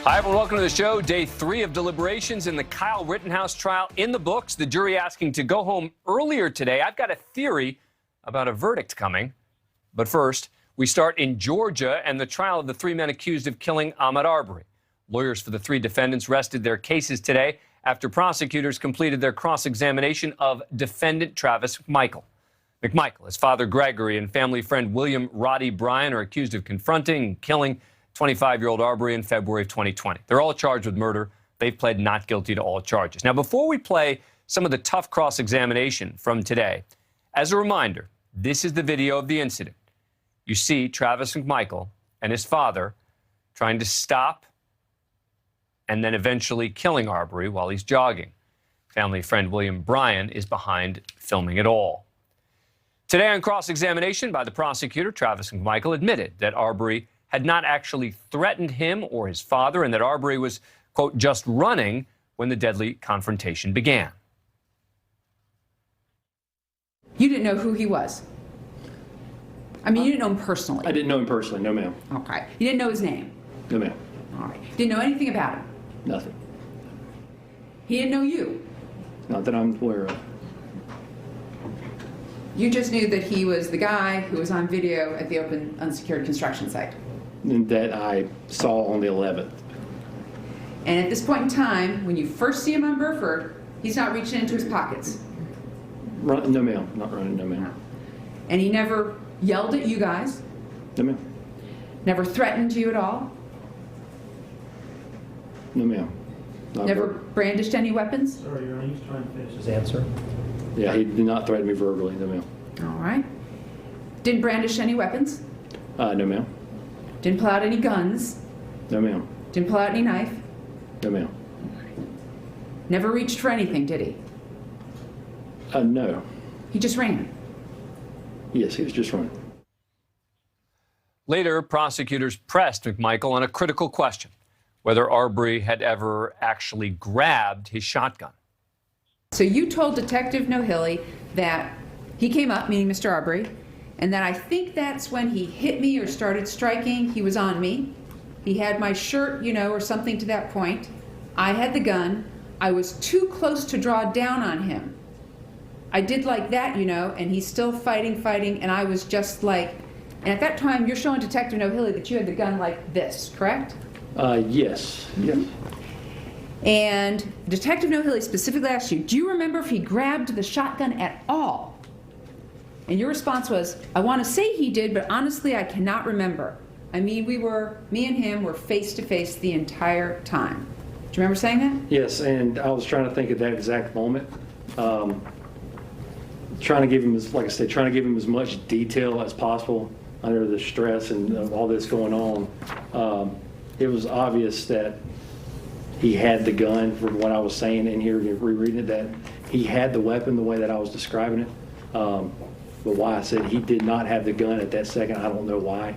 Hi, everyone. Welcome to the show. Day 3 of deliberations in the Kyle Rittenhouse trial in the books. The jury asking to go home earlier today. I've got a theory about a verdict coming. But first, we start in Georgia and the trial of the 3 men accused of killing Ahmaud Arbery. Lawyers for the 3 defendants rested their cases today after prosecutors completed their cross-examination of defendant Travis McMichael. His father Gregory, and family friend William Roddy Bryan are accused of confronting and killing 25-year-old Arbery in February of 2020. They're all charged with murder. They've pled not guilty to all charges. Now, before we play some of the tough cross-examination from today, as a reminder, this is the video of the incident. You see Travis McMichael and his father trying to stop and then eventually killing Arbery while he's jogging. Family friend William Bryan is behind filming it all. Today on cross-examination by the prosecutor, Travis McMichael admitted that Arbery had not actually threatened him or his father, and that Arbery was, quote, just running when the deadly confrontation began. You didn't know who he was? I mean, you didn't know him personally? I didn't know him personally, no ma'am. Okay. You didn't know his name? No ma'am. All right. Didn't know anything about him? Nothing. He didn't know you? Not that I'm aware of. You just knew that he was the guy who was on video at the open unsecured construction site? And that I saw on the 11th. And at this point in time, when you first see him on Burford, he's not reaching into his pockets? No ma'am, not running, no ma'am. And he never yelled at you guys? No ma'am. Never threatened you at all? No ma'am. Never brandished any weapons? Sir, Your Honor, he's trying to finish his answer. Yeah, he did not threaten me verbally, no ma'am. All right. Didn't brandish any weapons? No ma'am. Didn't pull out any guns? No ma'am. Didn't pull out any knife? No ma'am. Never reached for anything, did he? No. He just ran? Yes, he was just running. Later, prosecutors pressed McMichael on a critical question, whether Arbery had ever actually grabbed his shotgun. So you told Detective Nohilly that he came up, meaning Mr. Arbery, and that I think that's when he hit me or started striking. He was on me. He had my shirt, you know, or something to that point. I had the gun. I was too close to draw down on him. I did like that, you know, and he's still fighting, and I was just like, and at that time, you're showing Detective Nohilly that you had the gun like this, correct? Yes. Yes. And Detective Nohilly specifically asked you, do you remember if he grabbed the shotgun at all? And your response was, I want to say he did, but honestly, I cannot remember. I mean, me and him were face to face the entire time. Do you remember saying that? Yes, and I was trying to think of that exact moment. Trying to give him, like I said, trying to give him as much detail as possible under the stress and all this going on. It was obvious that he had the gun, from what I was saying in here, rereading it, that he had the weapon the way that I was describing it. But why I said he did not have the gun at that second, I don't know why.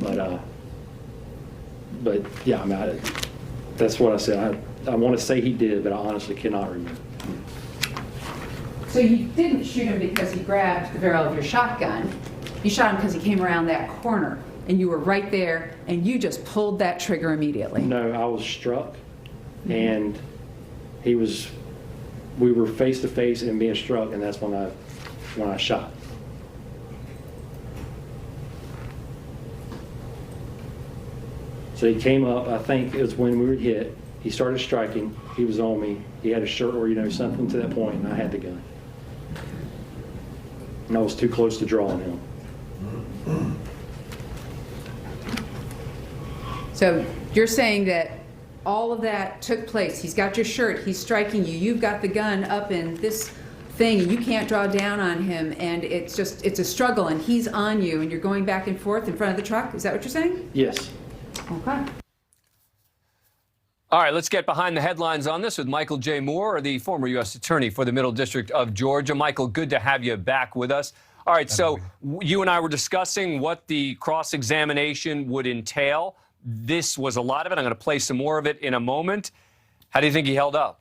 But yeah, I mean, that's what I said. I want to say he did, but I honestly cannot remember. So you didn't shoot him because he grabbed the barrel of your shotgun. You shot him because he came around that corner, and you were right there, and you just pulled that trigger immediately. No, I was struck, and we were face to face and being struck, and that's when I shot. So he came up, I think it was when we were hit, he started striking, he was on me, he had a shirt or, you know, something to that point, and I had the gun. And I was too close to draw on him. So you're saying that all of that took place. He's got your shirt, he's striking you, you've got the gun up in this thing, and you can't draw down on him, and it's a struggle, and he's on you, and you're going back and forth in front of the truck? Is that what you're saying? Yes. Okay. All right, let's get behind the headlines on this with Michael J. Moore, the former U.S. Attorney for the Middle District of Georgia. Michael, good to have you back with us. All right, so you and I were discussing what the cross-examination would entail. This was a lot of it. I'm going to play some more of it in a moment. How do you think he held up?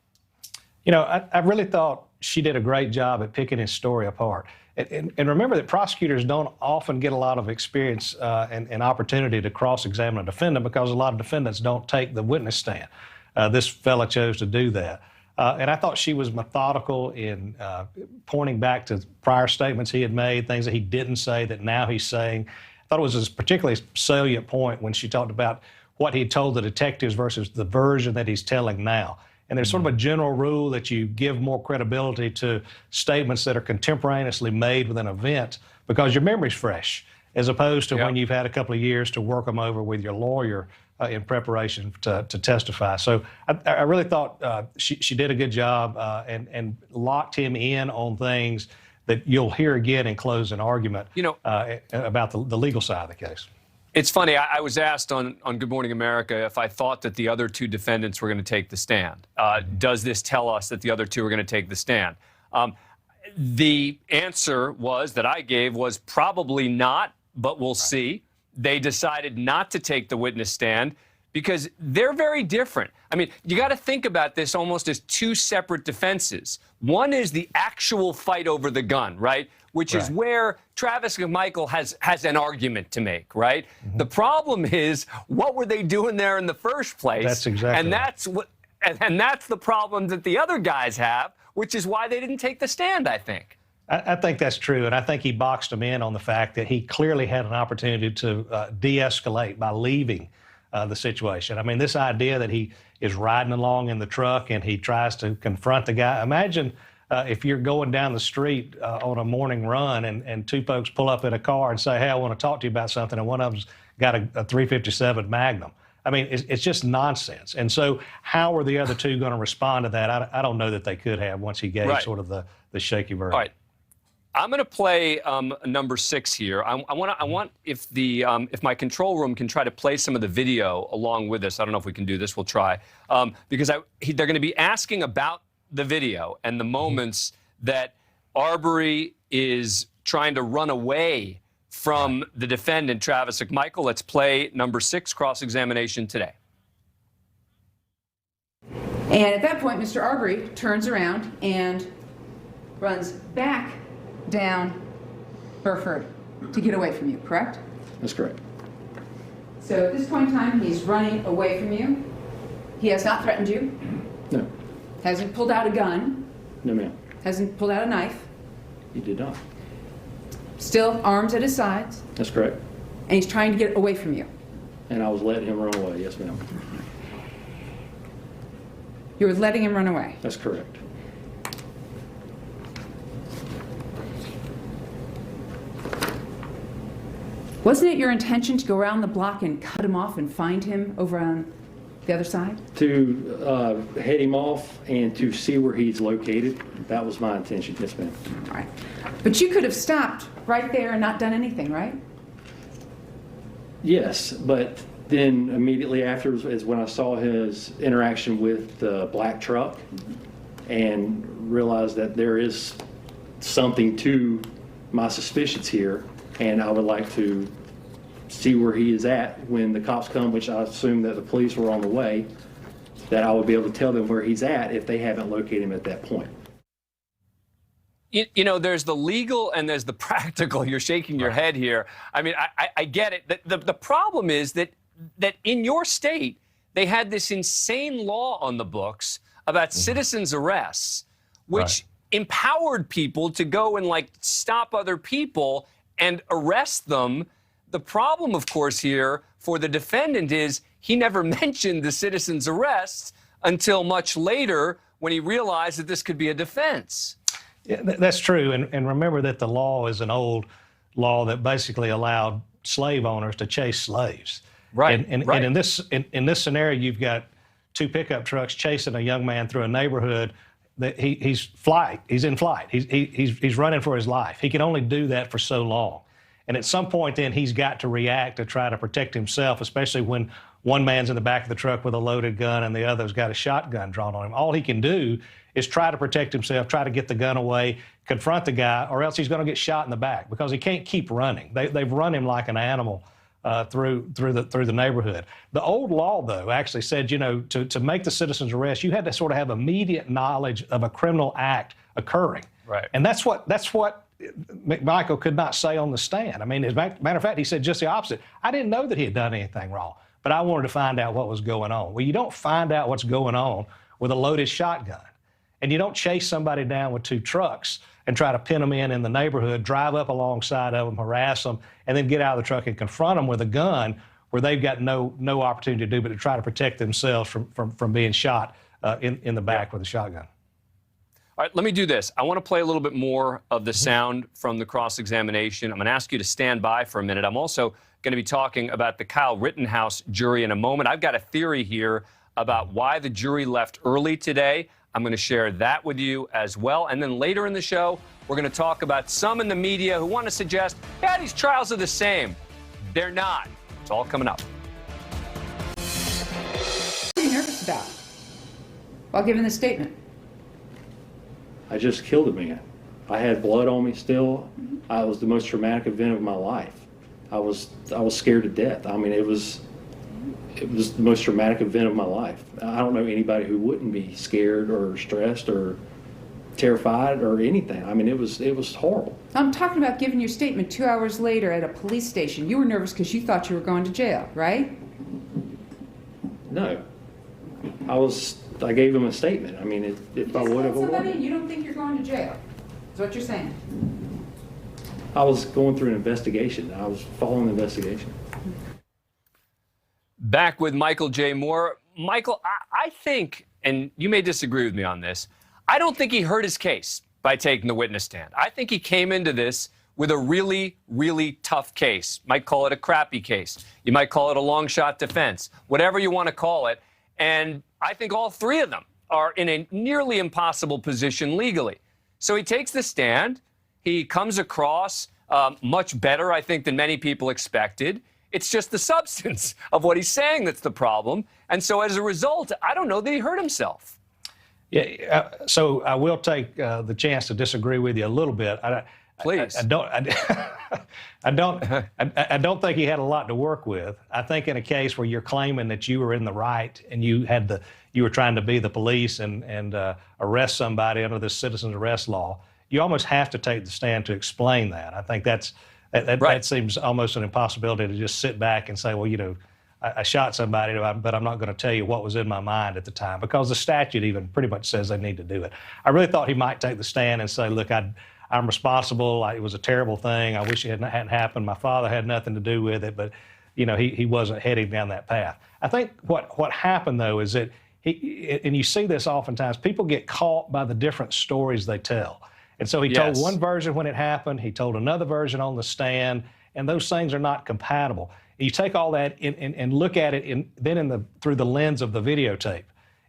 You know, I really thought she did a great job at picking his story apart. And remember that prosecutors don't often get a lot of experience and opportunity to cross-examine a defendant because a lot of defendants don't take the witness stand. This fella chose to do that. And I thought she was methodical in pointing back to prior statements he had made, things that he didn't say that now he's saying. I thought it was a particularly salient point when she talked about what he told the detectives versus the version that he's telling now. And there's sort of a general rule that you give more credibility to statements that are contemporaneously made with an event because your memory's fresh, as opposed to when you've had a couple of years to work them over with your lawyer in preparation to testify. So I really thought she did a good job and locked him in on things that you'll hear again in closing argument about the legal side of the case. It's funny, I was asked on Good Morning America if I thought that the other two defendants were going to take the stand. Does this tell us that the other two are going to take the stand? The answer that I gave was probably not, but we'll see. They decided not to take the witness stand because they're very different. I mean, you got to think about this almost as two separate defenses. One is the actual fight over the gun, right? Which is where Travis McMichael has an argument to make, right? The problem is, what were they doing there in the first place? That's exactly and that's what, and that's the problem that the other guys have, which is why they didn't take the stand, I think. I think that's true, and I think he boxed him in on the fact that he clearly had an opportunity to de-escalate by leaving the situation. I mean, this idea that he is riding along in the truck and he tries to confront the guy. Imagine if you're going down the street on a morning run and two folks pull up in a car and say, hey, I want to talk to you about something, and one of them's got a .357 Magnum. I mean, it's just nonsense. And so how are the other two going to respond to that? I don't know that they could have once he gave sort of the shaky verdict. All right. I'm going to play number 6 here. I want if my control room can try to play some of the video along with this. I don't know if we can do this. We'll try. Because they're going to be asking about the video and the moments that Arbery is trying to run away from the defendant, Travis McMichael. Let's play number 6, cross-examination today. And at that point, Mr. Arbery turns around and runs back down Burford to get away from you, correct? That's correct. So at this point in time, he's running away from you. He has not threatened you. No. Hasn't pulled out a gun. No, ma'am. Hasn't pulled out a knife. He did not. Still arms at his sides. That's correct. And he's trying to get away from you. And I was letting him run away. Yes, ma'am. You were letting him run away. That's correct. Wasn't it your intention to go around the block and cut him off and find him over on the other side? To head him off and to see where he's located. That was my intention. Yes, ma'am. All right. But you could have stopped right there and not done anything, right? Yes, but then immediately after is when I saw his interaction with the black truck and realized that there is something to my suspicions here, and I would like to see where he is at when the cops come, which I assume that the police were on the way, that I would be able to tell them where he's at if they haven't located him at that point. You know, there's the legal and there's the practical. You're shaking your head here. I mean, I get it. The problem is that in your state, they had this insane law on the books about citizens' arrests, which empowered people to go and, like, stop other people and arrest them. The problem, of course, here for the defendant is he never mentioned the citizen's arrests until much later when he realized that this could be a defense. Yeah, that's true. And remember that the law is an old law that basically allowed slave owners to chase slaves. Right. And in this scenario, you've got two pickup trucks chasing a young man through a neighborhood. That he's in flight. He's running for his life. He can only do that for so long. And at some point then he's got to react to try to protect himself, especially when one man's in the back of the truck with a loaded gun and the other's got a shotgun drawn on him. All he can do is try to protect himself, try to get the gun away, confront the guy, or else he's going to get shot in the back because he can't keep running. They've run him like an animal through the neighborhood. The old law, though, actually said, you know, to make the citizen's arrest, you had to sort of have immediate knowledge of a criminal act occurring. Right. And that's what McMichael could not say on the stand. I mean, as a matter of fact, he said just the opposite. I didn't know that he had done anything wrong, but I wanted to find out what was going on. Well, you don't find out what's going on with a loaded shotgun. And you don't chase somebody down with 2 trucks and try to pin them in the neighborhood, drive up alongside of them, harass them, and then get out of the truck and confront them with a gun where they've got no opportunity to do but to try to protect themselves from being shot in the back with a shotgun. All right, let me do this. I want to play a little bit more of the sound from the cross-examination. I'm going to ask you to stand by for a minute. I'm also going to be talking about the Kyle Rittenhouse jury in a moment. I've got a theory here about why the jury left early today. I'm going to share that with you as well. And then later in the show, we're going to talk about some in the media who want to suggest, yeah, these trials are the same. They're not. It's all coming up. What are you nervous about while giving the statement? I just killed a man. I had blood on me still. It was the most traumatic event of my life. I was scared to death. I mean, it was the most traumatic event of my life. I don't know anybody who wouldn't be scared or stressed or terrified or anything. I mean, it was horrible. I'm talking about giving your statement 2 hours later at a police station. You were nervous because you thought you were going to jail, right? No. I gave him a statement. I mean, if I would have... You don't think you're going to jail, is what you're saying. I was going through an investigation. I was following the investigation. Back with Michael J. Moore. Michael, I think, and you may disagree with me on this, I don't think he hurt his case by taking the witness stand. I think he came into this with a really, really tough case. Might call it a crappy case. You might call it a long shot defense, whatever you want to call it. And I think all 3 of them are in a nearly impossible position legally. So he takes the stand. He comes across much better, I think, than many people expected. It's just the substance of what he's saying that's the problem. And so as a result, I don't know that he hurt himself. Yeah, so I will take the chance to disagree with you a little bit. Please. I don't think he had a lot to work with. I think in a case where you're claiming that you were in the right and you were trying to be the police and arrest somebody under the citizen's arrest law, you almost have to take the stand to explain that. I think that seems almost an impossibility to just sit back and say, well, you know, I shot somebody, but I'm not going to tell you what was in my mind at the time, because the statute even pretty much says they need to do it. I really thought he might take the stand and say, look, I'm responsible. It was a terrible thing. I wish it hadn't happened. My father had nothing to do with it, but you know, he wasn't heading down that path. I think what happened though is that and you see this oftentimes, people get caught by the different stories they tell. And so he told one version when it happened, he told another version on the stand, and those things are not compatible. You take all that and look at it through the lens of the videotape,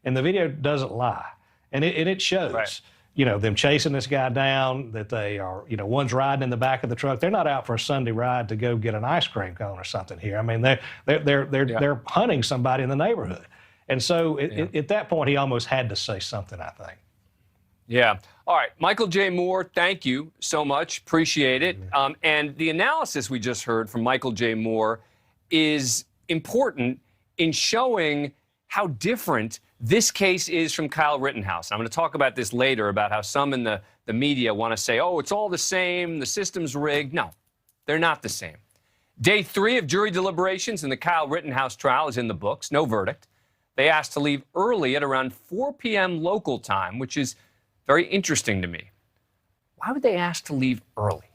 and the video doesn't lie, and it shows, you know, them chasing this guy down, that they are, you know, one's riding in the back of the truck. They're not out for a Sunday ride to go get an ice cream cone or something here. I mean, they're hunting somebody in the neighborhood, and so at that point he almost had to say something, I think. Yeah. All right. Michael J. Moore, thank you so much. Appreciate it. And the analysis we just heard from Michael J. Moore is important in showing how different this case is from Kyle Rittenhouse. I'm going to talk about this later, about how some in the media want to say, oh, it's all the same, the system's rigged. No, they're not the same. Day 3 of jury deliberations in the Kyle Rittenhouse trial is in the books. No verdict. They asked to leave early at around 4 p.m. local time, which is very interesting to me. Why would they ask to leave early?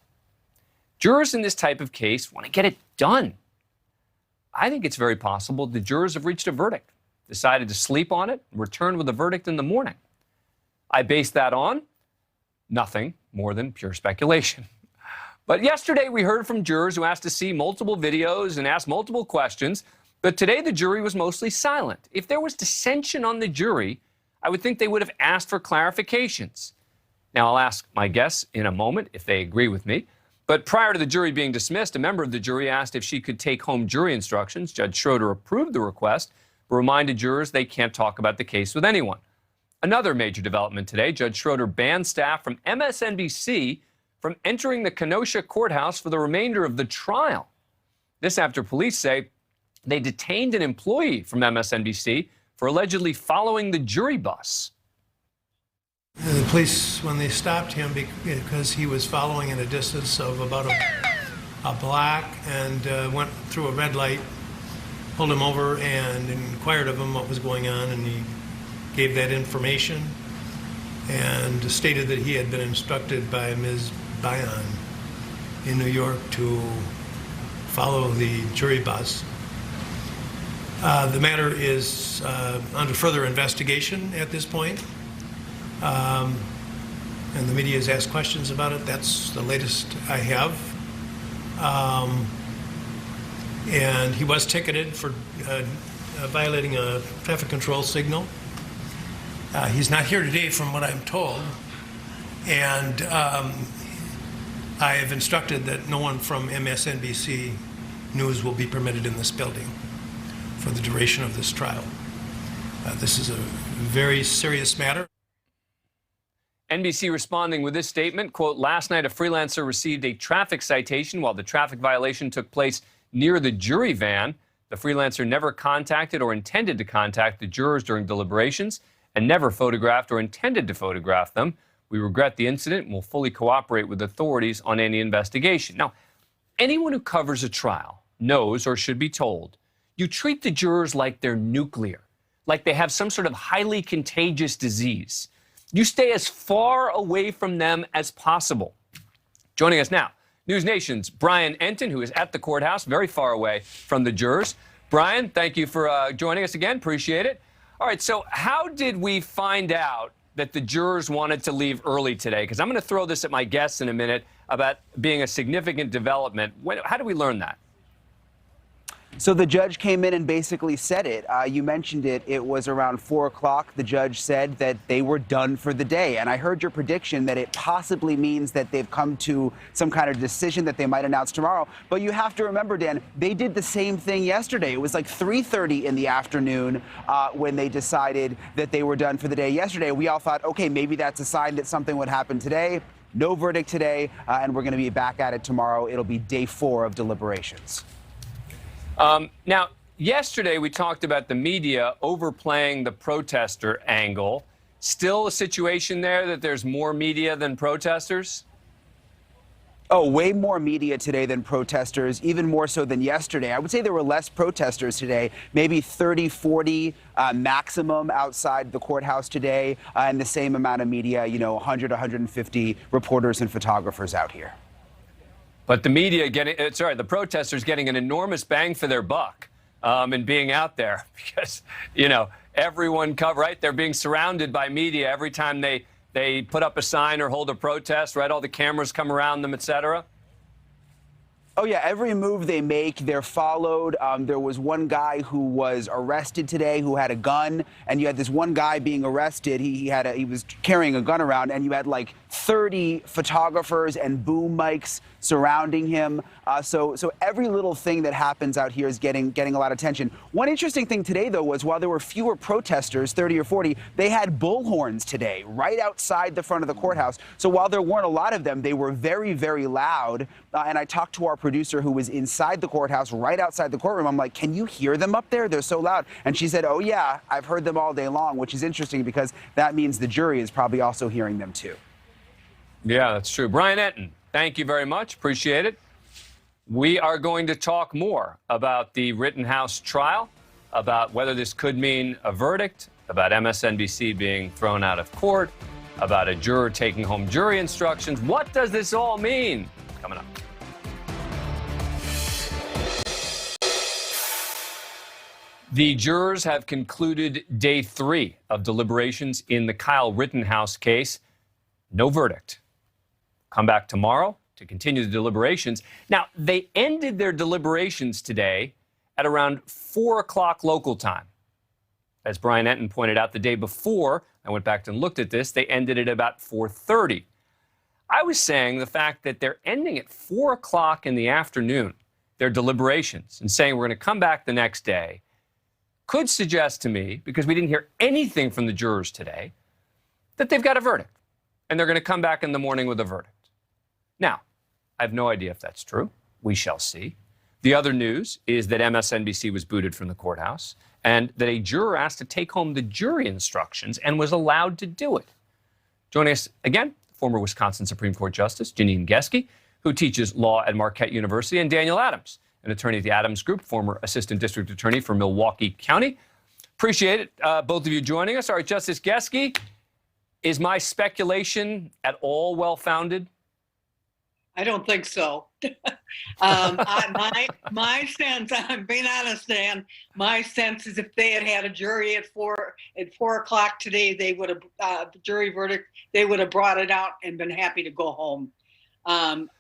Jurors in this type of case want to get it done. I think it's very possible the jurors have reached a verdict, decided to sleep on it, and return with a verdict in the morning. I base that on nothing more than pure speculation. But yesterday we heard from jurors who asked to see multiple videos and asked multiple questions, but today the jury was mostly silent. If there was dissension on the jury, I would think they would have asked for clarifications. Now, I'll ask my guests in a moment if they agree with me. But prior to the jury being dismissed, a member of the jury asked if she could take home jury instructions. Judge Schroeder approved the request, but reminded jurors they can't talk about the case with anyone. Another major development today, Judge Schroeder banned staff from MSNBC from entering the Kenosha courthouse for the remainder of the trial. This after police say they detained an employee from MSNBC for allegedly following the jury bus. The police, when they stopped him because he was following at a distance of about a block and went through a red light, pulled him over and inquired of him what was going on, and he gave that information and stated that he had been instructed by Ms. Bayan in New York to follow the jury bus. The matter is under further investigation at this point. And the media has asked questions about it. That's the latest I have. And he was ticketed for violating a traffic control signal. He's not here today from what I'm told. And I have instructed that no one from MSNBC News will be permitted in this building for the duration of this trial. This is a very serious matter. NBC responding with this statement, quote, last night a freelancer received a traffic citation while the traffic violation took place near the jury van. The freelancer never contacted or intended to contact the jurors during deliberations and never photographed or intended to photograph them. We regret the incident and will fully cooperate with authorities on any investigation. Now, anyone who covers a trial knows or should be told, you treat the jurors like they're nuclear, like they have some sort of highly contagious disease. You stay as far away from them as possible. Joining us now, NewsNation's Brian Enton, who is at the courthouse, very far away from the jurors. Brian, thank you for joining us again. Appreciate it. All right, so how did we find out that the jurors wanted to leave early today? Because I'm going to throw this at my guests in a minute about being a significant development. How did we learn that? So the judge came in and basically said it. You mentioned it. It was around 4 o'clock. The judge said that they were done for the day. And I heard your prediction that it possibly means that they've come to some kind of decision that they might announce tomorrow. But you have to remember, Dan, they did the same thing yesterday. It was like 3:30 in the afternoon when they decided that they were done for the day yesterday. We all thought, OK, maybe that's a sign that something would happen today. No verdict today. And we're going to be back at it tomorrow. It'll be day 4 of deliberations. Now, yesterday we talked about the media overplaying the protester angle. Still a situation there that there's more media than protesters? Oh, way more media today than protesters, even more so than yesterday. I would say there were less protesters today, maybe 30, 40 maximum outside the courthouse today, and the same amount of media, 100, 150 reporters and photographers out here. But the media the protesters getting an enormous bang for their buck and being out there because, everyone right? They're being surrounded by media every time they put up a sign or hold a protest, right? All the cameras come around them, et cetera. Oh, yeah. Every move they make, they're followed. There was one guy who was arrested today who had a gun, and you had this one guy being arrested. He was carrying a gun around, and you had like 30 photographers and boom mics surrounding him. So every little thing that happens out here is getting a lot of attention. One interesting thing today, though, was while there were fewer protesters, 30 or 40, they had bullhorns today right outside the front of the courthouse. So while there weren't a lot of them, they were very, very loud. And I talked to our producer who was inside the courthouse, right outside the courtroom. I'm like, can you hear them up there? They're so loud. And she said, oh, yeah, I've heard them all day long, which is interesting because that means the jury is probably also hearing them, too. Yeah, that's true. Brian Enton, thank you very much. Appreciate it. We are going to talk more about the Rittenhouse trial, about whether this could mean a verdict, about MSNBC being thrown out of court, about a juror taking home jury instructions. What does this all mean? Coming up. The jurors have concluded day 3 of deliberations in the Kyle Rittenhouse case. No verdict. Come back tomorrow to continue the deliberations. Now, they ended their deliberations today at around 4 o'clock local time. As Brian Enton pointed out the day before, I went back and looked at this, they ended at about 4:30. I was saying the fact that they're ending at 4 o'clock in the afternoon, their deliberations, and saying we're going to come back the next day, could suggest to me, because we didn't hear anything from the jurors today, that they've got a verdict, and they're going to come back in the morning with a verdict. Now, I have no idea if that's true. We shall see. The other news is that MSNBC was booted from the courthouse and that a juror asked to take home the jury instructions and was allowed to do it. Joining us again, former Wisconsin Supreme Court Justice Janine Geske, who teaches law at Marquette University, and Daniel Adams, an attorney at the Adams Group, former assistant district attorney for Milwaukee County. Appreciate it, both of you joining us. All right, Justice Geske, is my speculation at all well-founded? I don't think so. My sense, I'm being honest, Dan, my sense is if they had had a jury at 4 o'clock today, they would have, the jury verdict, they would have brought it out and been happy to go home.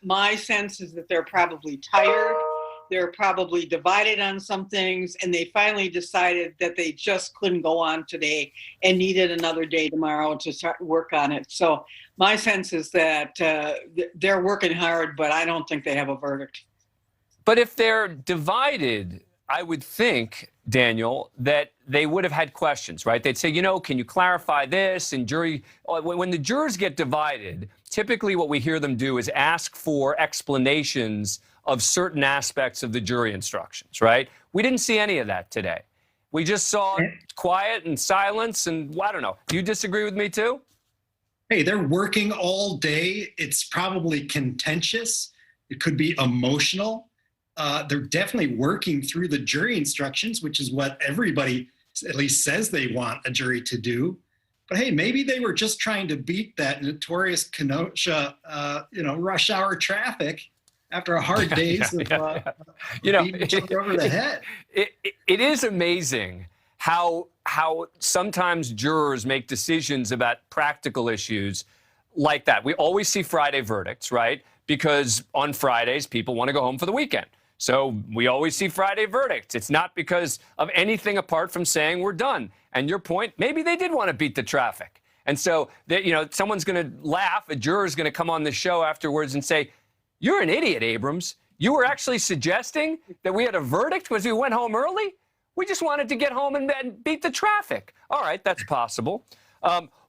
My sense is that they're probably tired. They're probably divided on some things, and they finally decided that they just couldn't go on today and needed another day tomorrow to start work on it. So my sense is that they're working hard, but I don't think they have a verdict. But if they're divided, I would think, Daniel, that they would have had questions, right? They'd say, can you clarify this? And when the jurors get divided, typically what we hear them do is ask for explanations of certain aspects of the jury instructions, right? We didn't see any of that today. We just saw quiet and silence, and I don't know. Do you disagree with me too? Hey, they're working all day. It's probably contentious. It could be emotional. They're definitely working through the jury instructions, which is what everybody at least says they want a jury to do. But hey, maybe they were just trying to beat that notorious Kenosha, rush hour traffic after a hard days of beating each other over the head. It is amazing how sometimes jurors make decisions about practical issues like that. We always see Friday verdicts, right? Because on Fridays, people want to go home for the weekend. So we always see Friday verdicts. It's not because of anything apart from saying we're done. And your point, maybe they did want to beat the traffic. And so, someone's going to laugh, a juror's going to come on the show afterwards and say, "You're an idiot, Abrams. You were actually suggesting that we had a verdict because we went home early? We just wanted to get home and beat the traffic." All right, that's possible.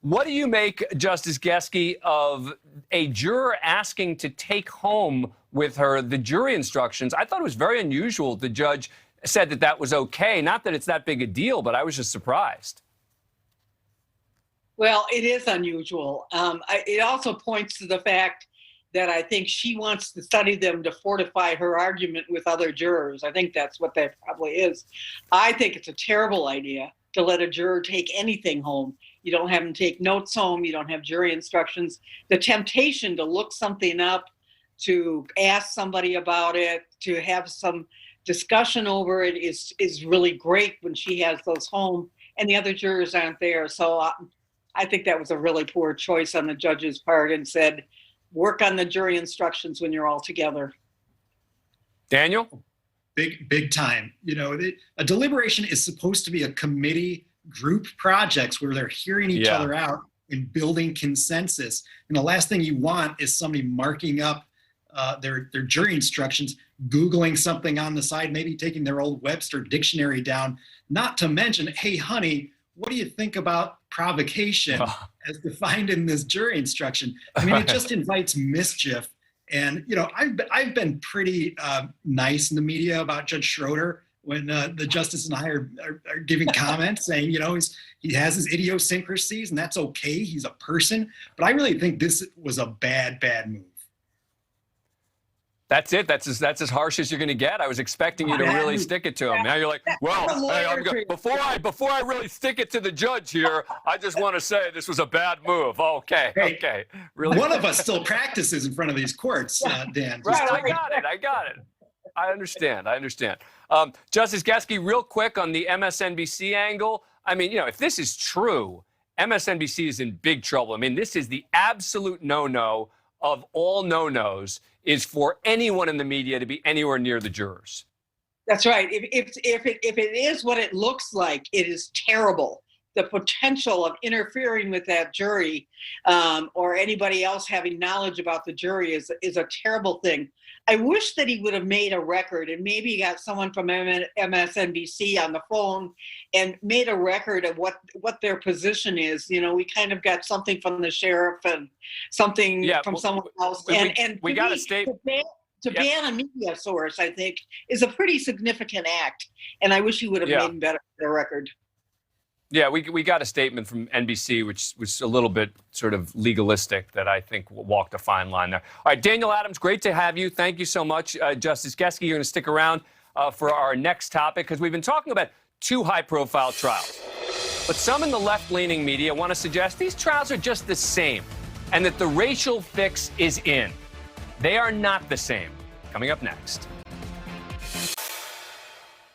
What do you make, Justice Geske, of a juror asking to take home with her the jury instructions? I thought it was very unusual. The judge said that was okay. Not that it's that big a deal, but I was just surprised. Well, it is unusual. It also points to the fact that I think she wants to study them to fortify her argument with other jurors. I think that's what that probably is. I think it's a terrible idea to let a juror take anything home. You don't have them take notes home. You don't have jury instructions. The temptation to look something up, to ask somebody about it, to have some discussion over it is really great when she has those home and the other jurors aren't there. So I think that was a really poor choice on the judge's part, and said, work on the jury instructions when you're all together. Daniel? Big time. A deliberation is supposed to be a committee group projects where they're hearing each other out and building consensus. And the last thing you want is somebody marking up their jury instructions, Googling something on the side, maybe taking their old Webster dictionary down, not to mention, hey, honey, what do you think about provocation as defined in this jury instruction? I mean, it just invites mischief. And, I've been pretty nice in the media about Judge Schroeder when the justice and I are giving comments saying, he has his idiosyncrasies and that's okay. He's a person. But I really think this was a bad move. That's it. That's as harsh as you're going to get. I was expecting you to really stick it to him. Now you're like, well, hey, before I really stick it to the judge here, I just want to say this was a bad move. Okay. Really? One of us still practices in front of these courts, Dan. Right, I got it. I understand. Justice Geske, real quick on the MSNBC angle. I mean, if this is true, MSNBC is in big trouble. I mean, this is the absolute no-no of all no-nos, is for anyone in the media to be anywhere near the jurors. That's right. If it is what it looks like, it is terrible. The potential of interfering with that jury or anybody else having knowledge about the jury is a terrible thing. I wish that he would have made a record and maybe got someone from MSNBC on the phone and made a record of what their position is. We kind of got something from the sheriff and something from someone else. We got a statement. To ban a media source, I think, is a pretty significant act. And I wish he would have made better a record. Yeah, we got a statement from NBC, which was a little bit sort of legalistic, that I think walked a fine line there. All right, Daniel Adams, great to have you. Thank you so much. Justice Geske, you're going to stick around for our next topic, because we've been talking about two high-profile trials. But some in the left-leaning media want to suggest these trials are just the same and that the racial fix is in. They are not the same. Coming up next.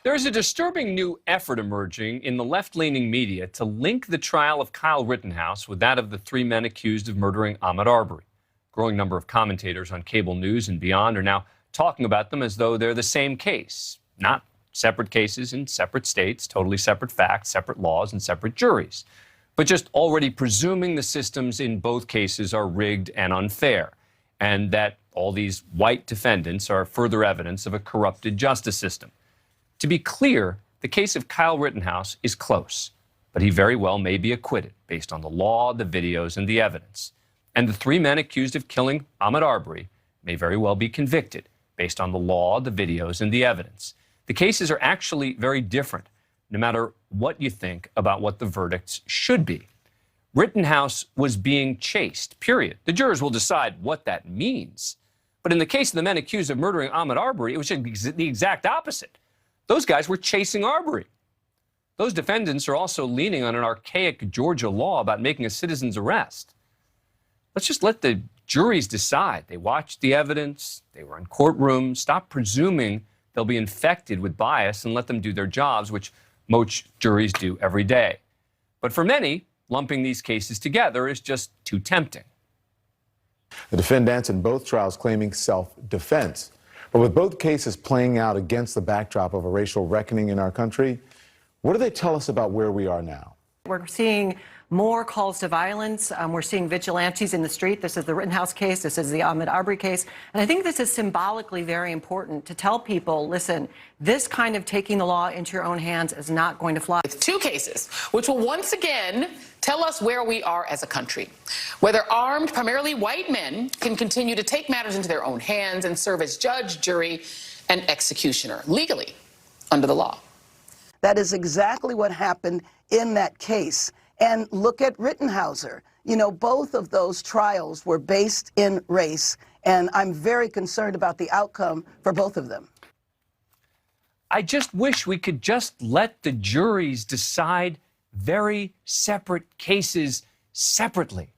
There is a disturbing new effort emerging in the left-leaning media to link the trial of Kyle Rittenhouse with that of the three men accused of murdering Ahmaud Arbery. A growing number of commentators on cable news and beyond are now talking about them as though they're the same case, not separate cases in separate states, totally separate facts, separate laws, and separate juries, but just already presuming the systems in both cases are rigged and unfair, and that all these white defendants are further evidence of a corrupted justice system. To be clear, the case of Kyle Rittenhouse is close, but he very well may be acquitted based on the law, the videos, and the evidence. And the three men accused of killing Ahmaud Arbery may very well be convicted based on the law, the videos, and the evidence. The cases are actually very different, no matter what you think about what the verdicts should be. Rittenhouse was being chased, period. The jurors will decide what that means. But in the case of the men accused of murdering Ahmaud Arbery, it was the exact opposite. Those guys were chasing Arbery. Those defendants are also leaning on an archaic Georgia law about making a citizen's arrest. Let's just let the juries decide. They watched the evidence, they were in courtrooms. Stop presuming they'll be infected with bias and let them do their jobs, which most juries do every day. But for many, lumping these cases together is just too tempting. The defendants in both trials claiming self-defense. But with both cases playing out against the backdrop of a racial reckoning in our country, what do they tell us about where we are now? We're seeing more calls to violence. We're seeing vigilantes in the street. This is the Rittenhouse case. This is the Ahmaud Arbery case. And I think this is symbolically very important to tell people, listen, this kind of taking the law into your own hands is not going to fly. With two cases, which will once again tell us where we are as a country. Whether armed, primarily white men can continue to take matters into their own hands and serve as judge, jury, and executioner, legally, under the law. That is exactly what happened in that case. And look at Rittenhouse. You know, both of those trials were based in race, and I'm very concerned about the outcome for both of them. I just wish we could just let the juries decide very separate cases separately.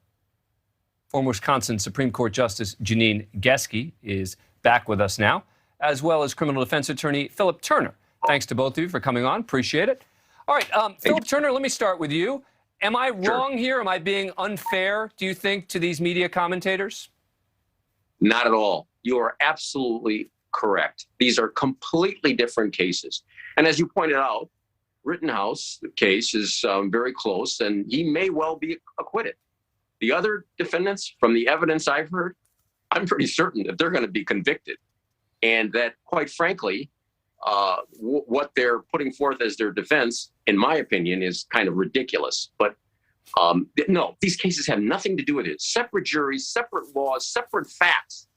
Former Wisconsin Supreme Court Justice Janine Geske is back with us now, as well as criminal defense attorney Philip Turner. Thanks to both of you for coming on. Appreciate it. All right, Philip Turner, let me start with you. Am I wrong here? Am I being unfair, do you think, to these media commentators? Not at all. You are absolutely correct. These are completely different cases. And as you pointed out, Rittenhouse case is very close, and he may well be acquitted. The other defendants, from the evidence I've heard, I'm pretty certain that they're going to be convicted. And that, quite frankly, what they're putting forth as their defense, in my opinion, is kind of ridiculous. But no, these cases have nothing to do with it. Separate juries, separate laws, separate facts.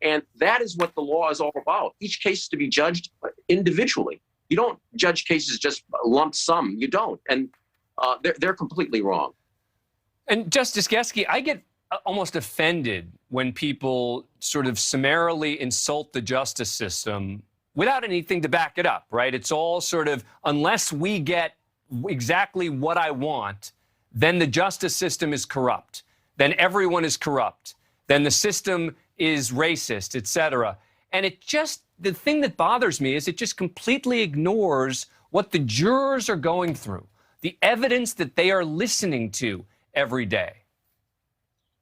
And that is what the law is all about. Each case is to be judged individually. You don't judge cases just lump sum. You don't. And they're completely wrong. And Justice Geske, I get almost offended when people sort of summarily insult the justice system without anything to back it up, right? It's all sort of, unless we get exactly what I want, then the justice system is corrupt. Then everyone is corrupt. Then the system is racist, et cetera. And it just, the thing that bothers me is it just completely ignores what the jurors are going through, the evidence that they are listening to every day.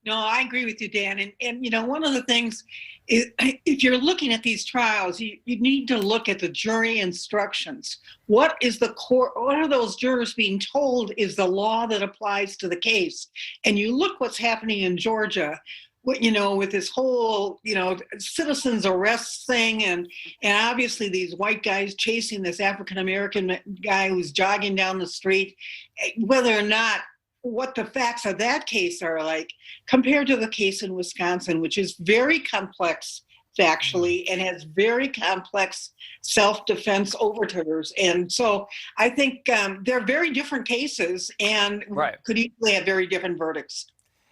No, I agree with you, Dan. And you know, one of the things is, if you're looking at these trials, you need to look at the jury instructions. What is the core, what are those jurors being told is the law that applies to the case? And you look what's happening in Georgia, you know, with this whole, you know, citizens arrest thing, and obviously these white guys chasing this African-American guy who's jogging down the street, whether or not what the facts of that case are like compared to the case in Wisconsin, which is very complex factually, and has very complex self-defense overtures. And so I think they're very different cases and could easily have very different verdicts.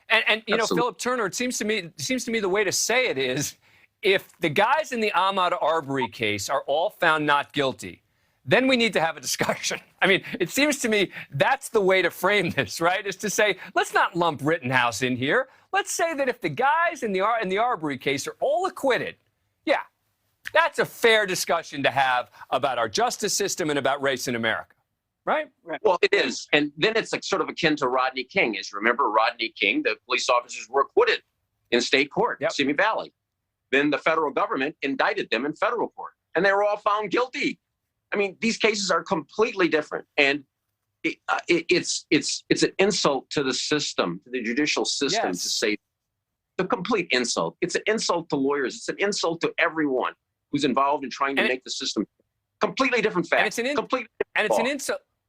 And you know, Philip Turner, it seems to me the way to say it is, if the guys in the Ahmaud Arbery case are all found not guilty, then we need to have a discussion. I mean, it seems to me that's the way to frame this, right? Is to say, let's not lump Rittenhouse in here. Let's say that if the guys in the Arbery case are all acquitted, yeah, that's a fair discussion to have about our justice system and about race in America, right? Well, it is. And then it's like sort of akin to Rodney King. As you remember, Rodney King, the police officers were acquitted in state court, Simi Valley. Then the federal government indicted them in federal court, and they were all found guilty. I mean, these cases are completely different, and it's an insult to the system, to the judicial system, to say the complete insult. It's an insult to lawyers. It's an insult to everyone who's involved in trying to make the system completely different facts. And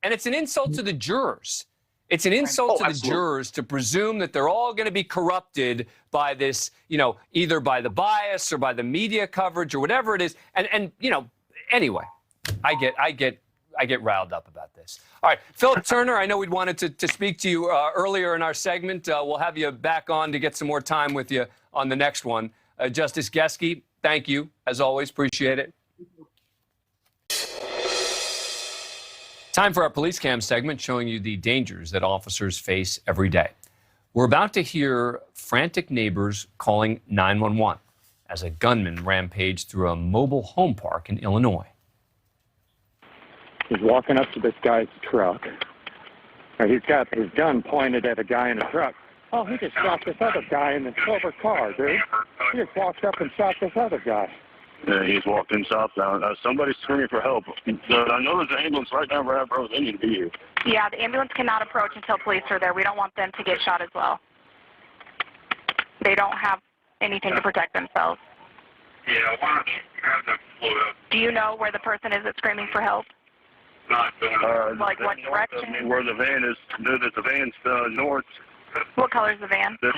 it's an insult to the jurors. It's an insult to the jurors to presume that they're all going to be corrupted by this, you know, either by the bias or by the media coverage or whatever it is. And you know, anyway, I get riled up about this. All right, Philip Turner, I know we'd wanted to speak to you earlier in our segment. We'll have you back on to get some more time with you on the next one. Justice Geske, thank you, as always. Appreciate it. Time for our police cam segment, showing you the dangers that officers face every day. We're about to hear frantic neighbors calling 911 as a gunman rampaged through a mobile home park in Illinois. He's walking up to this guy's truck. He's got his gun pointed at a guy in a truck. Oh, he just shot this other guy in the silver car, dude. He just walked up and shot this other guy. Yeah, he's walking southbound. Somebody's screaming for help. I know there's an ambulance right now, right, bro. They need to be here. Yeah, the ambulance cannot approach until police are there. We don't want them to get shot as well. They don't have anything to protect themselves. Yeah, why don't you have them slow up? Do you know where the person is that's screaming for help? Not like what direction? Where the van is. The van's north. What color is the van? Man,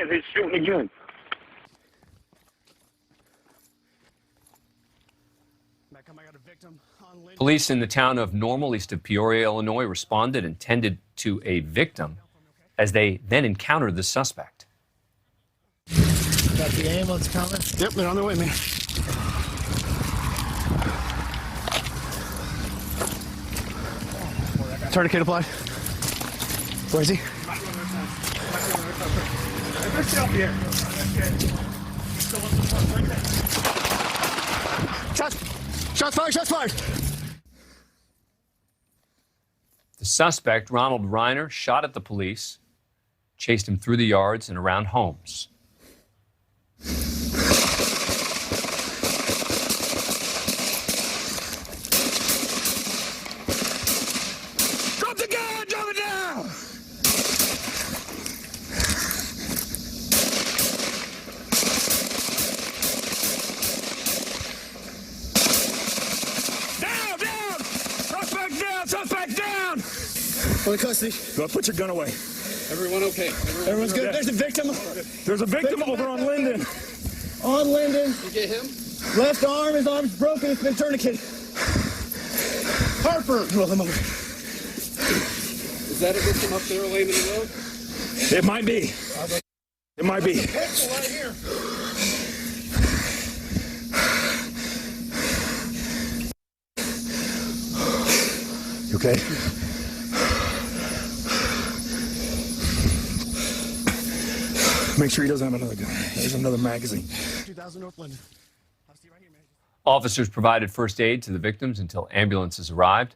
he's shooting again. Police in the town of Normal, east of Peoria, Illinois, responded and tended to a victim as they then encountered the suspect. Got the ambulance coming? Yep, they're on their way, man. Tourniquet applied. Where is he? Shots fired, shots fired. The suspect, Ronald Reiner, shot at the police, chased him through the yards and around homes. Drop the gun, drop it down. Suspect down! For the custody. Go put your gun away. Everyone okay? Everyone's good. There's a victim. There's a victim over on Linden. On Linden. You get him? Left arm, his arm's broken. It's been tourniqueted. Harper. Roll him over. Is that a victim up there laying in the road? It might be. It might be. Right here. You okay? Make sure he doesn't have another gun. There's another magazine. 2000 North Linden. Officers provided first aid to the victims until ambulances arrived.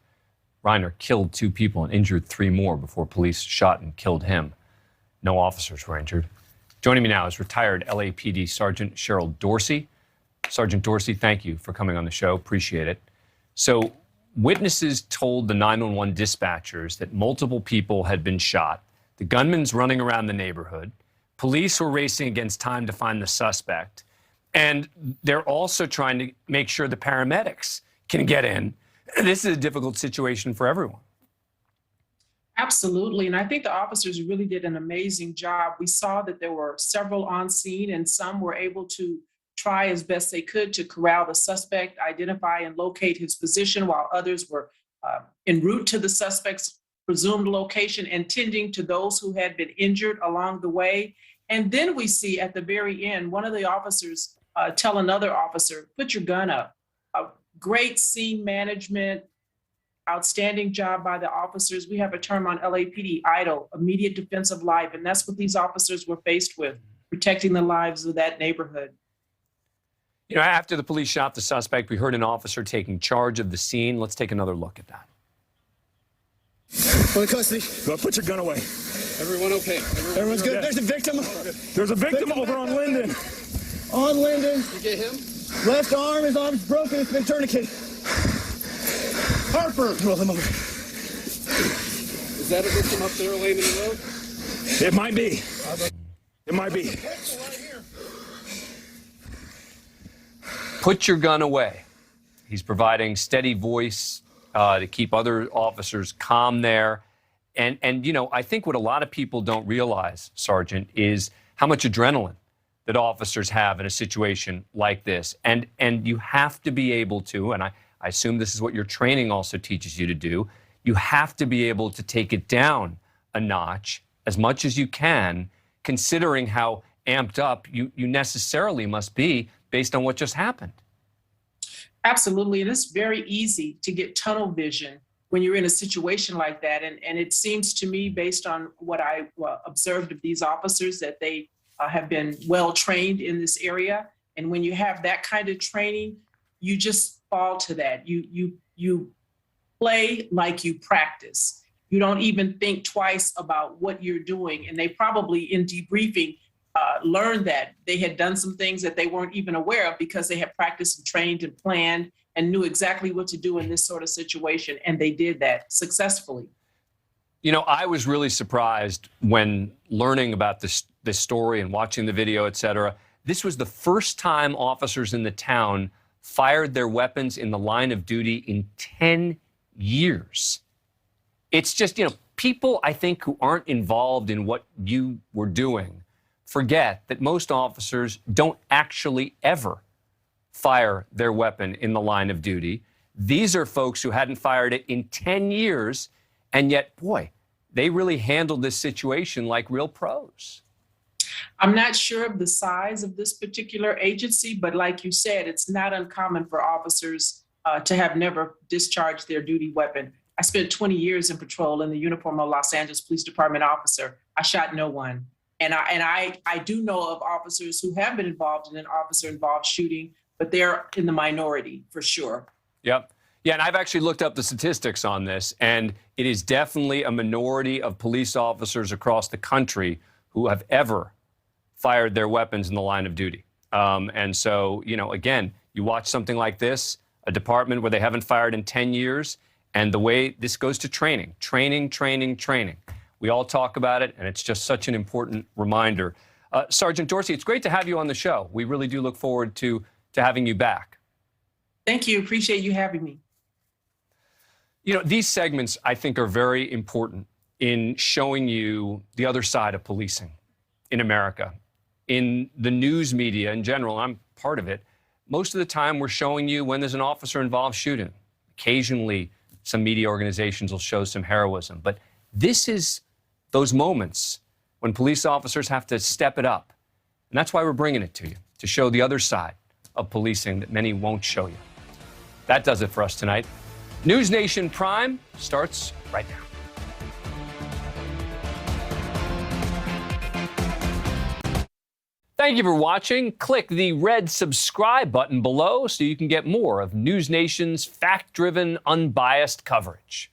Reiner killed 2 people and injured 3 more before police shot and killed him. No officers were injured. Joining me now is retired LAPD Sergeant Cheryl Dorsey. Sergeant Dorsey, thank you for coming on the show. Appreciate it. So, witnesses told the 911 dispatchers that multiple people had been shot. The gunman's running around the neighborhood. Police were racing against time to find the suspect. And they're also trying to make sure the paramedics can get in. This is a difficult situation for everyone. Absolutely. And I think the officers really did an amazing job. We saw that there were several on scene and some were able to try as best they could to corral the suspect, identify and locate his position, while others were en route to the suspect's presumed location and tending to those who had been injured along the way. And then we see at the very end, one of the officers tell another officer, put your gun up. A great scene management, outstanding job by the officers. We have a term on LAPD, IDLE, immediate defense of life. And that's what these officers were faced with, protecting the lives of that neighborhood. You know, after the police shot the suspect, we heard an officer taking charge of the scene. Let's take another look at that. Full custody. Go put your gun away. Everyone okay? Everyone's good. There's a victim. There's a victim over on Linden. On Linden. You get him? Left arm, his arm's broken. It's been tourniqueted. Harper. Roll him over. Is that a victim up there laying in the road? It might be. It might be. Put your gun away. He's providing steady voice to keep other officers calm there. And you know, I think what a lot of people don't realize, Sergeant, is how much adrenaline that officers have in a situation like this. And you have to be able to, and I assume this is what your training also teaches you to do, you have to be able to take it down a notch as much as you can, considering how amped up you necessarily must be based on what just happened. Absolutely. And it's very easy to get tunnel vision when you're in a situation like that. And it seems to me, based on what I observed of these officers, that they have been well trained in this area. And when you have that kind of training, you just fall to that. You play like you practice. You don't even think twice about what you're doing. And they probably, in debriefing, learned that they had done some things that they weren't even aware of because they had practiced and trained and planned and knew exactly what to do in this sort of situation. And they did that successfully. You know, I was really surprised when learning about this story and watching the video, et cetera. This was the first time officers in the town fired their weapons in the line of duty in 10 years. It's just, you know, people, I think, who aren't involved in what you were doing forget that most officers don't actually ever fire their weapon in the line of duty. These are folks who hadn't fired it in 10 years, and yet, boy, they really handled this situation like real pros. I'm not sure of the size of this particular agency, but like you said, it's not uncommon for officers to have never discharged their duty weapon. I spent 20 years in patrol in the uniform of Los Angeles Police Department officer. I shot no one. And I do know of officers who have been involved in an officer-involved shooting, but they're in the minority for sure. Yep. Yeah, and I've actually looked up the statistics on this, and it is definitely a minority of police officers across the country who have ever fired their weapons in the line of duty. And so, you know, again, you watch something like this, a department where they haven't fired in 10 years, and the way this goes to training. We all talk about it, and it's just such an important reminder. Sergeant Dorsey, it's great to have you on the show. We really do look forward to having you back. Thank you. Appreciate you having me. You know, these segments, I think, are very important in showing you the other side of policing in America. In the news media in general, I'm part of it, most of the time we're showing you when there's an officer-involved shooting. Occasionally, some media organizations will show some heroism, but this is those moments when police officers have to step it up. And that's why we're bringing it to you, to show the other side of policing that many won't show you. That does it for us tonight. NewsNation Prime starts right now. Thank you for watching. Click the red subscribe button below so you can get more of NewsNation's fact-driven, unbiased coverage.